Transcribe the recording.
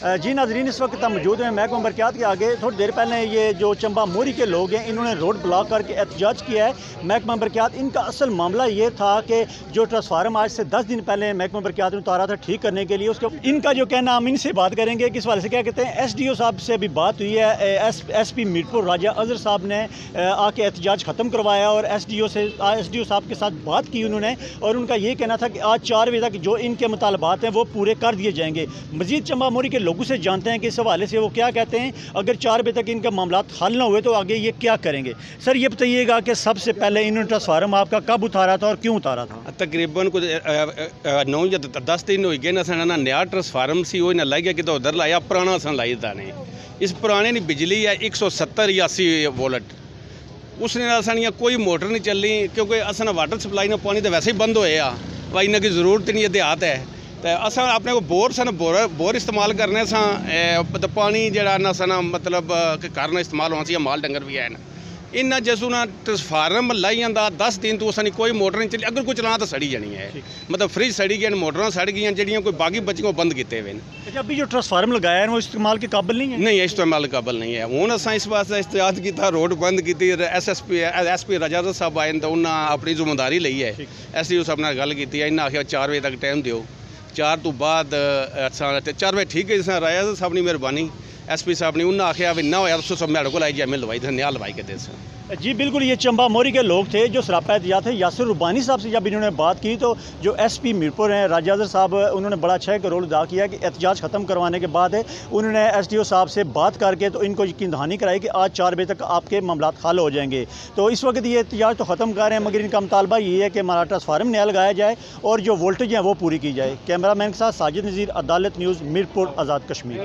जी नाजरीन, इस वक्त हम मौजूद हैं महकमा बरक़ियात के आगे। थोड़ी देर पहले ये जो चंबा मोरी के लोग हैं इन्होंने रोड ब्लॉक करके एहतजाज किया है महकमा बरक़ियात। इनका असल मामला ये था कि जो ट्रांसफार्मर आज से 10 दिन पहले महकमा बरक़ियात ने उतारा था ठीक करने के लिए, उसके इनका जो कहना, हम इनसे बात करेंगे किस वाले से क्या कहते हैं। SDO साहब से अभी बात हुई है, SP मीरपुर राजा अजहर साहब ने आके एहतजाज ख़त्म करवाया और SDO साहब के साथ बात की उन्होंने, और उनका ये कहना था कि आज 4 बजे तक जो इनके मुतालबात हैं वो पूरे कर दिए जाएंगे। मज़ीद चंबा मोरी के लोगों से जानते हैं कि इस हवाले से वो क्या कहते हैं। अगर 4 बजे तक इनका मामला हल ना हुए तो आगे ये क्या करेंगे। सर ये बताइएगा कि सबसे पहले इन्होंने ट्रांसफार्मर आपका कब उतारा था और क्यों उतारा था? तकरीबन कुछ 9 या 10 दिन हो गए ना। ना नया ट्रांसफार्मर सी वो लाई गया कि उधर लाया, पुराना सन लाई था ने। इस पुराने की बिजली है 170 या 80 वोल्ट। उसने असानियाँ कोई मोटर नहीं चलनी क्योंकि असा वाटर सप्लाई ना पानी तो वैसे ही बंद होया भाई, इन्हें की जरूरत नहीं है, देहात है तो असा अपने को बोर इस्तेमाल करने सा तो पानी जरा ना सा मतलब करना इस्तेमाल होना चाहिए। माल डंगर भी है ना इन्ना जैसू ना ट्रांसफार्मर लाई जाता 10 दिन तो असानी कोई मोटर नहीं चली। अगर कोई चलाना तो सड़ी जानी है, मतलब फ्रिज सड़ी गई, मोटर सड़ गई, जड़ियाँ कोई बाकी बच्ची को बंद किए हुए। अभी जो ट्रांसफार्मर लगाया है वो इस्तेमाल के काबिल नहीं है? नहीं, इस्तेमाल काबिल नहीं है। हूँ असा इस वास्ते एहतजाज किया, रोड बंद की। SP राजा साहब आए तो उन्हें अपनी जिम्मेदारी ली है। SDO साहब ने गल की, इन्हें आखिया 4 बजे तक टाइम दो, 4 तो बाद 4 बजे ठीक है। जिस राजा साहब की मेहरबानी, SP साहब ने उन्हें आखिया भी ना हो तो सब मैडो को लाई जाए, मैं लवाई न्याय लवाई के दे। जी बिल्कुल, ये चंबा मोरी के लोग थे जो सरापा एहतजाज थे। यासिर रुबानी साहब से जब इन्होंने बात की तो जो SP मीरपुर हैं राजा अजहर साहब, उन्होंने बड़ा अच्छा एक रोल अदा किया कि एहतजाज ख़त्म करवाने के बाद उन्होंने SDO साहब से बात करके तो इनको यकीन दहानी कराई कि आज 4 बजे तक आपके मामला हल हो जाएंगे। तो इस वक्त ये एहतजाज तो ख़त्म कर रहे हैं, मगर इनका मुतालबा ये है कि हमारा ट्रांसफार्मर नया लगाया जाए और जो वोल्टेज हैं वो पूरी की जाए। कैमरा मैन के साथ साजिद नज़ीर, अदालत न्यूज़, मीरपुर, आज़ाद कश्मीर।